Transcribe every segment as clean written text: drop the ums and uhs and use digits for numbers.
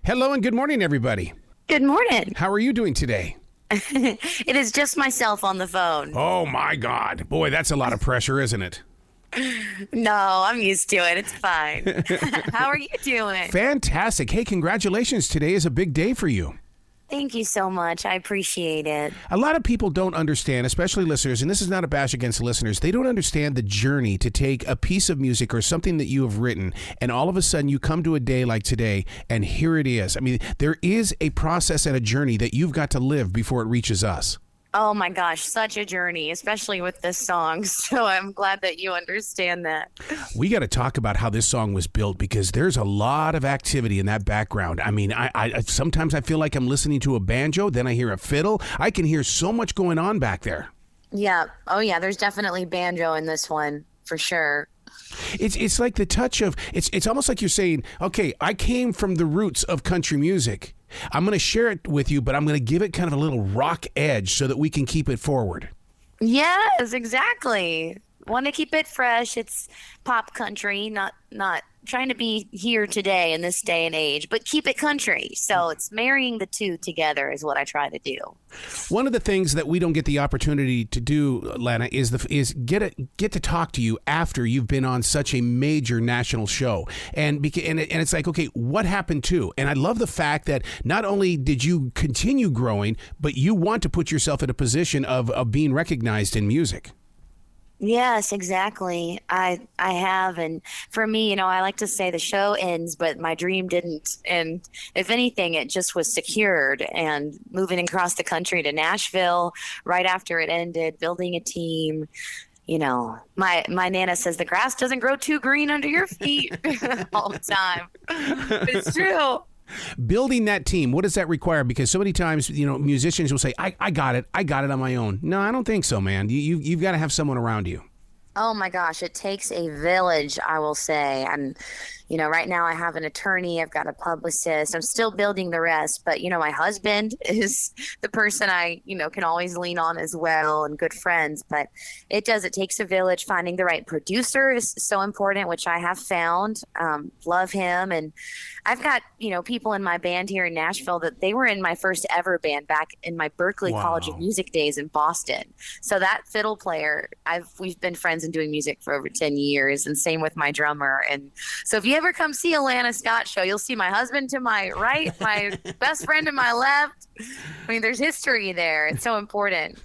Hello and good morning, everybody. Good morning. How are you doing today? It is just myself on the phone. Oh, my God. Boy, that's a lot of pressure, isn't it? No, I'm used to it. It's fine. How are you doing? Fantastic. Hey, congratulations. Today is a big day for you. Thank you so much. I appreciate it. A lot of people don't understand, especially listeners, and this is not a bash against listeners, they don't understand the journey to take a piece of music or something that you have written, and all of a sudden you come to a day like today, and here it is. I mean, there is a process and a journey that you've got to live before it reaches us. Oh my gosh, such a journey, especially with this song. So I'm glad that you understand that. We got to talk about how this song was built because there's a lot of activity in that background. I mean, I sometimes I feel like I'm listening to a banjo, then I hear a fiddle. I can hear so much going on back there. Yeah. Oh yeah, there's definitely banjo in this one for sure. It's like the touch of it's almost like you're saying, okay, I came from the roots of country music. I'm going to share it with you, but I'm going to give it kind of a little rock edge so that we can keep it forward. Yes, exactly. Want to keep it fresh. It's pop country, not trying to be here today in this day and age, but keep it country. So it's marrying the two together is what I try to do. One of the things that we don't get the opportunity to do, Lana, is get to talk to you after you've been on such a major national show, and it's like, okay, what happened to? And I love the fact that not only did you continue growing, but you want to put yourself in a position of being recognized in music. Yes, exactly. I have. And for me, I like to say the show ends, but my dream didn't. And if anything, it just was secured, and moving across the country to Nashville right after it ended, building a team. My Nana says the grass doesn't grow too green under your feet all the time. It's true. Building that team, what does that require? Because so many times, musicians will say, I got it on my own. No, I don't think so, man. You've got to have someone around you. Oh my gosh, it takes a village, I will say. Right now I have an attorney, I've got a publicist, I'm still building the rest, but my husband is the person I, can always lean on as well, and good friends. But it takes a village. Finding the right producer is so important, which I have found. Love him. And I've got, people in my band here in Nashville that they were in my first ever band back in my Berklee Wow. College of Music days in Boston. So that fiddle player, we've been friends and doing music for over 10 years, and same with my drummer. And so if you ever come see a Lana Scott show, you'll see my husband to my right, my best friend to my left. I mean, there's history there. It's so important.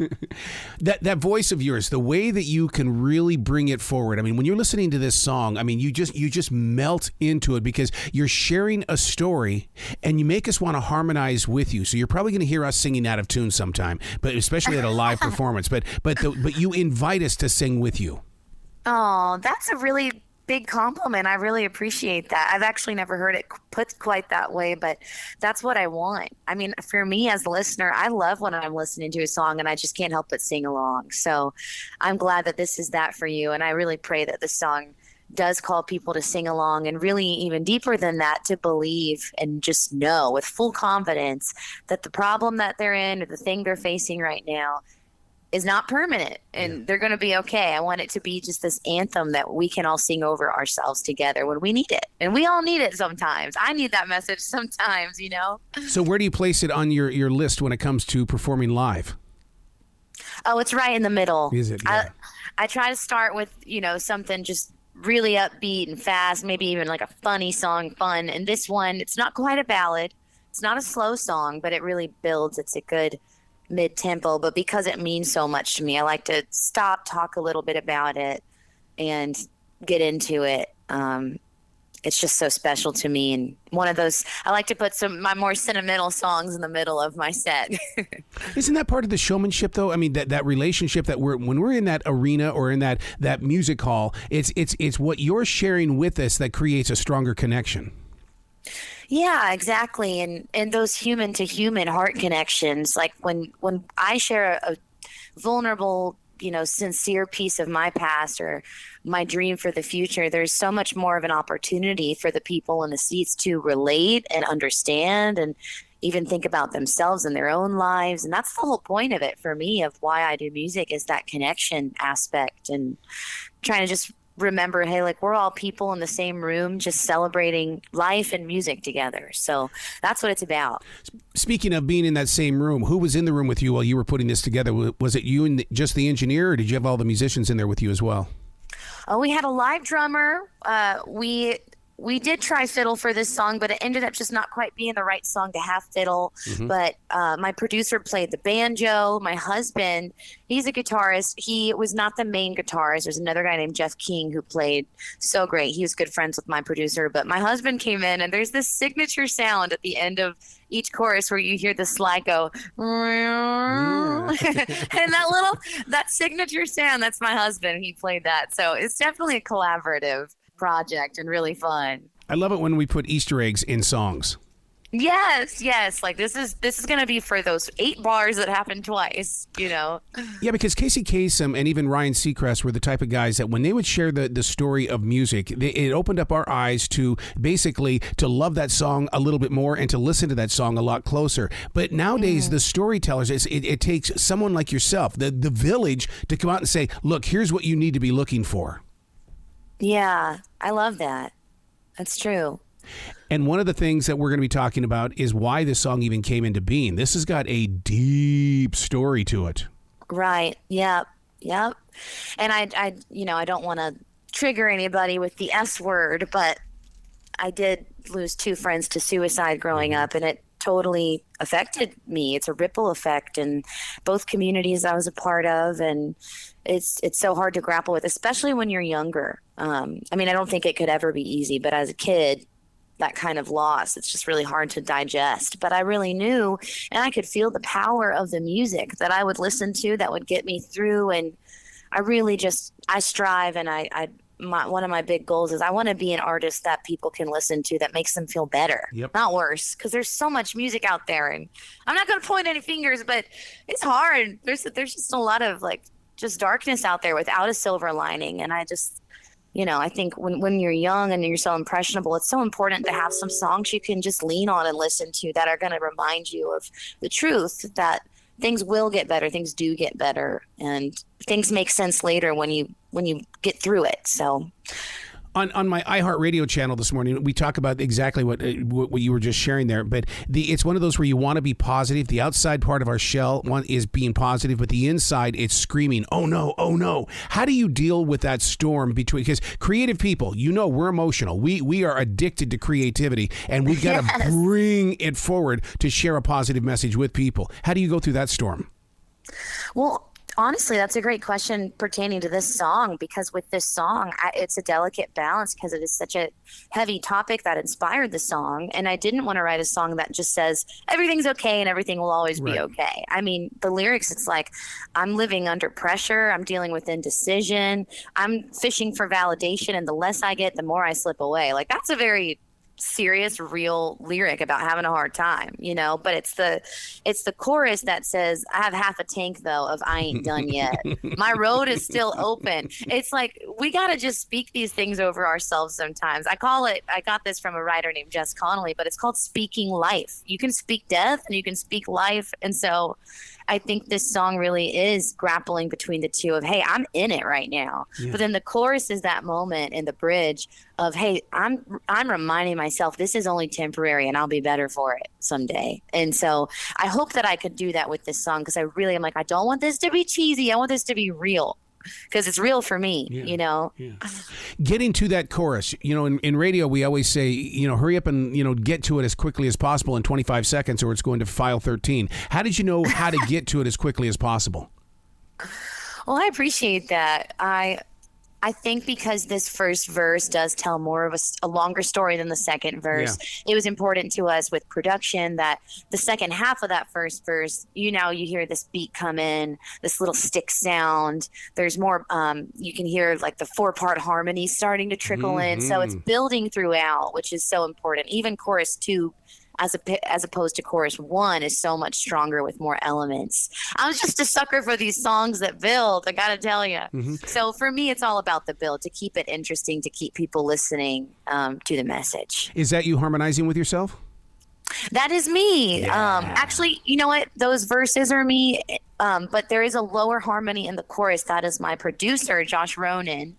That voice of yours, the way that you can really bring it forward. I mean, when you're listening to this song, I mean, you just melt into it because you're sharing a story, and you make us want to harmonize with you. So you're probably going to hear us singing out of tune sometime, but especially at a live performance. But you invite us to sing with you. Oh, that's a really big compliment. I really appreciate that. I've actually never heard it put quite that way, but that's what I want. I mean, for me as a listener, I love when I'm listening to a song and I just can't help but sing along. So I'm glad that this is that for you. And I really pray that this song does call people to sing along, and really even deeper than that, to believe and just know with full confidence that the problem that they're in or the thing they're facing right now is not permanent, and they're going to be okay. I want it to be just this anthem that we can all sing over ourselves together when we need it. And we all need it sometimes. I need that message sometimes, So where do you place it on your list when it comes to performing live? Oh, it's right in the middle. Is it? Yeah. I try to start with, something just really upbeat and fast, maybe even like a funny song, fun. And this one, it's not quite a ballad. It's not a slow song, but it really builds. It's a good mid-tempo, but because it means so much to me, I like to stop, talk a little bit about it, and get into it. It's just so special to me, and one of those, I like to put my more sentimental songs in the middle of my set. Isn't that part of the showmanship, though? I mean, that relationship that when we're in that arena or in that music hall, it's what you're sharing with us that creates a stronger connection. Yeah, exactly. And those human to human heart connections, like when I share a vulnerable, sincere piece of my past or my dream for the future, there's so much more of an opportunity for the people in the seats to relate and understand and even think about themselves and their own lives. And that's the whole point of it for me, of why I do music, is that connection aspect, and trying to just remember, hey, like we're all people in the same room just celebrating life and music together. So that's what it's about. Speaking of being in that same room, who was in the room with you while you were putting this together? Was it you and just the engineer, or did you have all the musicians in there with you as well? Oh, we had a live drummer. We did try fiddle for this song, but it ended up just not quite being the right song to have fiddle. But my producer played the banjo. My husband, he's a guitarist. He was not the main guitarist. There's another guy named Jeff King who played so great. He was good friends with my producer. But my husband came in, and there's this signature sound at the end of each chorus where you hear the slide go, and that signature sound, that's my husband. He played that. So it's definitely a collaborative project and really fun. I love it when we put Easter eggs in songs. Yes. Like this is going to be for those 8 bars that happen twice, you know? Yeah, because Casey Kasem and even Ryan Seacrest were the type of guys that when they would share the story of music, it opened up our eyes to basically to love that song a little bit more and to listen to that song a lot closer. But nowadays, the storytellers, it takes someone like yourself, the village, to come out and say, look, here's what you need to be looking for. Yeah, I love that. That's true. And one of the things that we're going to be talking about is why this song even came into being. This has got a deep story to it. Right. Yep. And I don't want to trigger anybody with the S word, but I did lose 2 friends to suicide growing up, and it totally affected me. It's a ripple effect in both communities I was a part of, and it's so hard to grapple with, especially when you're younger. I don't think it could ever be easy, but as a kid, that kind of loss, it's just really hard to digest. But I really knew, and I could feel the power of the music that I would listen to that would get me through. And I strive, and one of my big goals is I want to be an artist that people can listen to that makes them feel better, not worse, because there's so much music out there. And I'm not going to point any fingers, but it's hard. There's just a lot of just darkness out there without a silver lining. And I just, I think when you're young and you're so impressionable, it's so important to have some songs you can just lean on and listen to that are going to remind you of the truth that things will get better, things do get better, and things make sense later when you get through it. So on my iHeartRadio channel this morning, we talk about exactly what you were just sharing there. But it's one of those where you want to be positive. The outside part of our shell is being positive, but the inside, it's screaming, oh no, oh no. How do you deal with that storm between? Because creative people, we're emotional. We are addicted to creativity, and we've got to bring it forward to share a positive message with people. How do you go through that storm? Well, honestly, that's a great question pertaining to this song, because with this song, it's a delicate balance because it is such a heavy topic that inspired the song. And I didn't want to write a song that just says everything's okay and everything will always be okay. I mean, the lyrics, it's like I'm living under pressure. I'm dealing with indecision. I'm fishing for validation. And the less I get, the more I slip away. Like, that's a very serious, real lyric about having a hard time, but it's the chorus that says, I have half a tank though of I ain't done yet. My road is still open. It's like, we got to just speak these things over ourselves sometimes. I got this from a writer named Jess Connolly, but it's called speaking life. You can speak death and you can speak life. And so I think this song really is grappling between the two of, hey, I'm in it right now. Yeah. But then the chorus is that moment in the bridge of, hey, I'm reminding myself this is only temporary and I'll be better for it someday. And so I hope that I could do that with this song, because I really am like, I don't want this to be cheesy. I want this to be real, because it's real for me, Yeah. Getting to that chorus, in radio, we always say, hurry up and, get to it as quickly as possible in 25 seconds or it's going to file 13. How did you know how to get to it as quickly as possible? Well, I appreciate that. I think because this first verse does tell more of a longer story than the second verse, It was important to us with production that the second half of that first verse, you hear this beat come in, this little stick sound. There's more, you can hear like the 4-part harmony starting to trickle in. So it's building throughout, which is so important. Even chorus 2, as opposed to chorus 1, is so much stronger with more elements. I was just a sucker for these songs that build, I gotta tell you. So for me, it's all about the build, to keep it interesting, to keep people listening to the message. Is that you harmonizing with yourself? That is me. Actually, you know what? Those verses are me But there is a lower harmony in the chorus. That is my producer, Josh Ronan,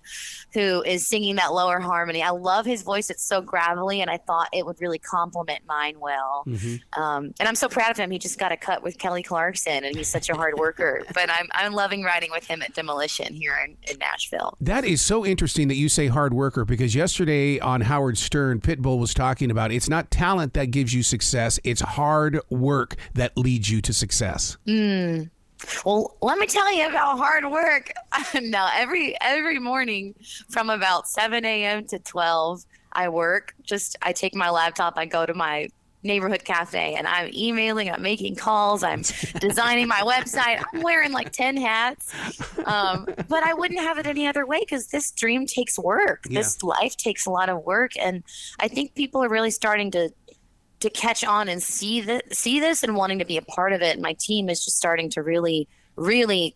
who is singing that lower harmony. I love his voice. It's so gravelly, and I thought it would really complement mine well. And I'm so proud of him. He just got a cut with Kelly Clarkson, and he's such a hard worker. But I'm loving writing with him at Demolition here in Nashville. That is so interesting that you say hard worker, because yesterday on Howard Stern, Pitbull was talking about it's not talent that gives you success. It's hard work that leads you to success. Well, let me tell you about hard work. No, every morning from about 7 a.m. to 12, I work. I take my laptop, I go to my neighborhood cafe, and I'm emailing, I'm making calls, I'm designing my website. I'm wearing like 10 hats. But I wouldn't have it any other way, because this dream takes work. Yeah. This life takes a lot of work. And I think people are really starting to catch on and see this and wanting to be a part of it. And my team is just starting to really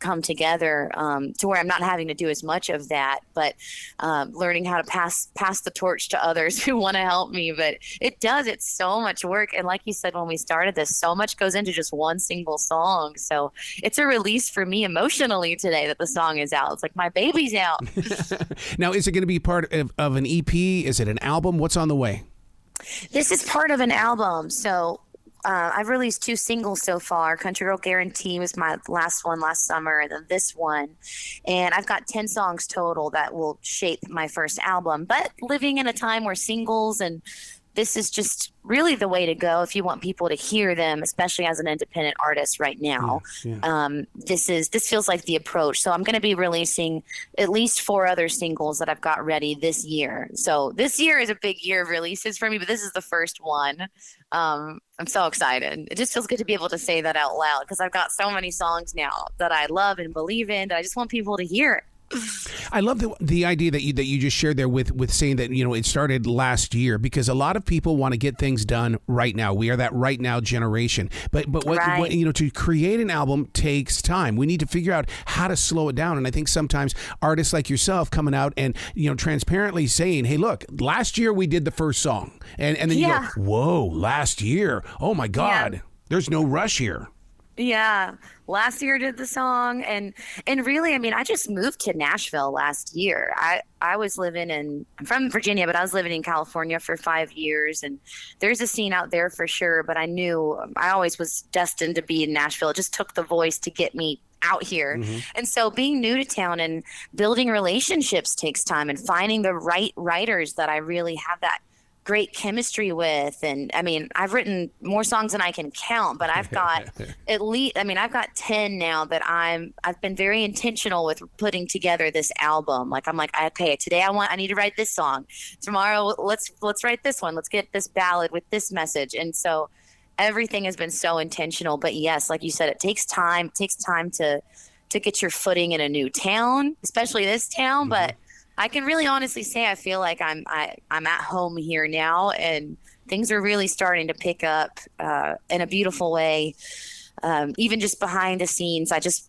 come together, to where I'm not having to do as much of that, but learning how to pass the torch to others who want to help me. But it's so much work. And like you said, when we started this, so much goes into just one single song. So it's a release for me emotionally today that the song is out. It's like my baby's out. Now, is it going to be part of an EP? Is it an album? What's on the way? This is part of an album. So I've released 2 singles so far. Country Girl Guarantee was my last one last summer, and then this one. And I've got 10 songs total that will shape my first album. But living in a time where singles and this is just really the way to go if you want people to hear them, especially as an independent artist right now. This feels like the approach. So I'm going to be releasing at least 4 other singles that I've got ready this year. So this year is a big year of releases for me, but this is the first one. I'm so excited. It just feels good to be able to say that out loud, because I've got so many songs now that I love and believe in that I just want people to hear. I love the idea that you just shared there with saying that, it started last year, because a lot of people want to get things done right now. We are that right now generation. But what to create an album takes time. We need to figure out how to slow it down. And I think sometimes artists like yourself coming out and, transparently saying, hey, look, last year we did the first song. And then you go, whoa, last year. Oh, my God. There's no rush here. Yeah. Last year did the song. And really, I just moved to Nashville last year. I'm from Virginia, but I was living in California for 5 years. And there's a scene out there for sure. But I knew I always was destined to be in Nashville. It just took the voice to get me out here. And so being new to town and building relationships takes time, and finding the right writers that I really have that great chemistry with. And I've written more songs than I can count, but I've got at least, I've got 10 now that I've been very intentional with putting together this album. I'm like, okay, today I need to write this song. Tomorrow, let's write this one. Let's get this ballad with this message. And so everything has been so intentional. But yes, like you said, it takes time. It takes time to get your footing in a new town, especially this town. But I can really honestly say I feel like I'm at home here now, and things are really starting to pick up in a beautiful way. Even just behind the scenes, I just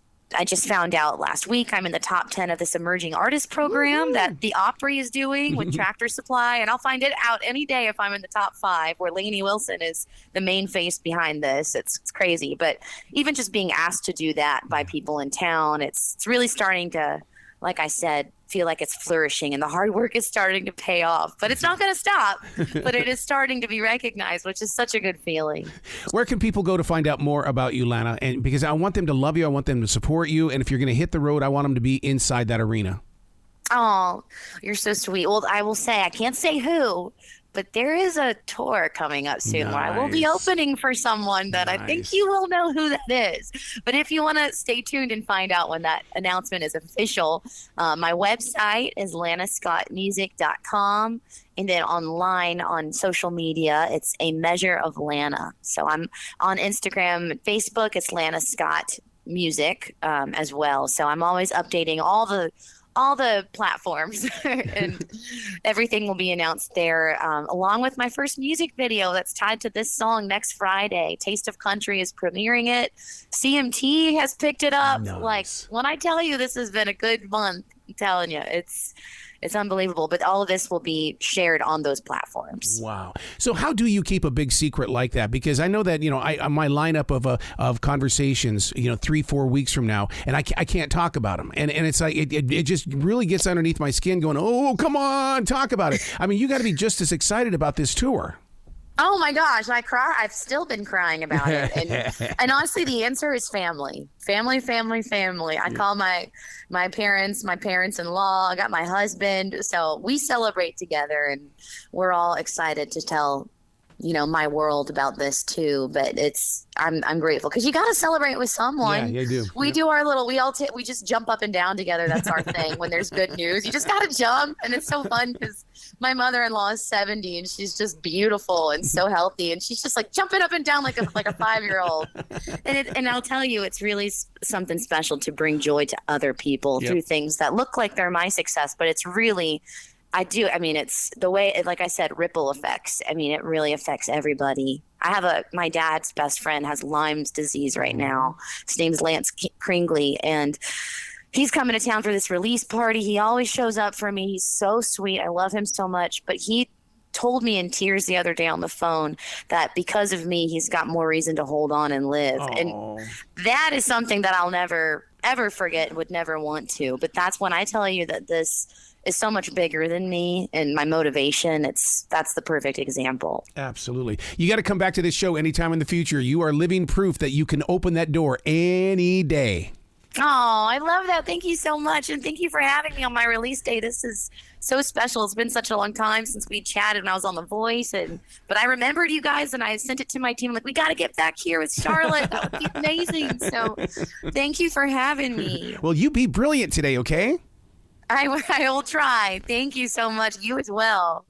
found out last week I'm in the top 10 of this emerging artist program that the Opry is doing with Tractor Supply, and I'll find it out any day if I'm in the top 5, where Lainey Wilson is the main face behind this. It's crazy, but even just being asked to do that by people in town, it's really starting to, like I said, feel like it's flourishing, and the hard work is starting to pay off. But it's not going to stop, but it is starting to be recognized, which is such a good feeling. Where can people go to find out more about you, Lana? And because I want them to love you, I want them to support you, and if you're going to hit the road, I want them to be inside that arena. Oh, you're so sweet. Well, I will say, I can't say who, but there is a tour coming up soon where I will be opening for someone that I think you will know who that is. But if you want to stay tuned and find out when that announcement is official, my website is lanascottmusic.com. And then online on social media, it's A Measure of Lana. So I'm on Instagram and Facebook. It's Lana Scott Music as well. So I'm always updating all the platforms and everything will be announced there, along with my first music video that's tied to this song next Friday. Taste of Country is premiering it. CMT has picked it up. Nice. Like, when I tell you this has been a good month, I'm telling you, it's unbelievable. But all of this will be shared on those platforms. Wow. So how do you keep a big secret like that? Because I know that, my lineup of conversations, 3-4 weeks from now, and I can't talk about them. And it's like, it just really gets underneath my skin going, oh, come on, talk about it. I mean, you got to be just as excited about this tour. Oh my gosh, I cry. I've still been crying about it. And honestly, the answer is family. Family, family, family. I call my parents-in-law. I got my husband. So we celebrate together, and we're all excited to tell, my world about this too. But I'm grateful because you got to celebrate with someone. Yeah, you do. We do our little, we just jump up and down together. That's our thing. When there's good news, you just got to jump. And it's so fun because my mother-in-law is 70 and she's just beautiful and so healthy. And she's just like jumping up and down like a 5-year-old. And I'll tell you, it's really something special to bring joy to other people through things that look like they're my success, but it's really, it's the way, like I said, ripple effects. I mean, it really affects everybody. My dad's best friend has Lyme's disease right now. His name's Lance Kringley, and he's coming to town for this release party. He always shows up for me. He's so sweet. I love him so much. But he told me in tears the other day on the phone that because of me, he's got more reason to hold on and live. Aww. And that is something that I'll never, ever forget and would never want to. But that's when I tell you that this is so much bigger than me and my motivation. That's the perfect example. Absolutely. You got to come back to this show anytime in the future. You are living proof that you can open that door any day. Oh, I love that. Thank you so much. And thank you for having me on my release day. This is so special. It's been such a long time since we chatted and I was on The Voice. But I remembered you guys and I sent it to my team. Like, we got to get back here with Charlotte. That would be amazing. So thank you for having me. Well, you be brilliant today, okay? I will try. Thank you so much. You as well.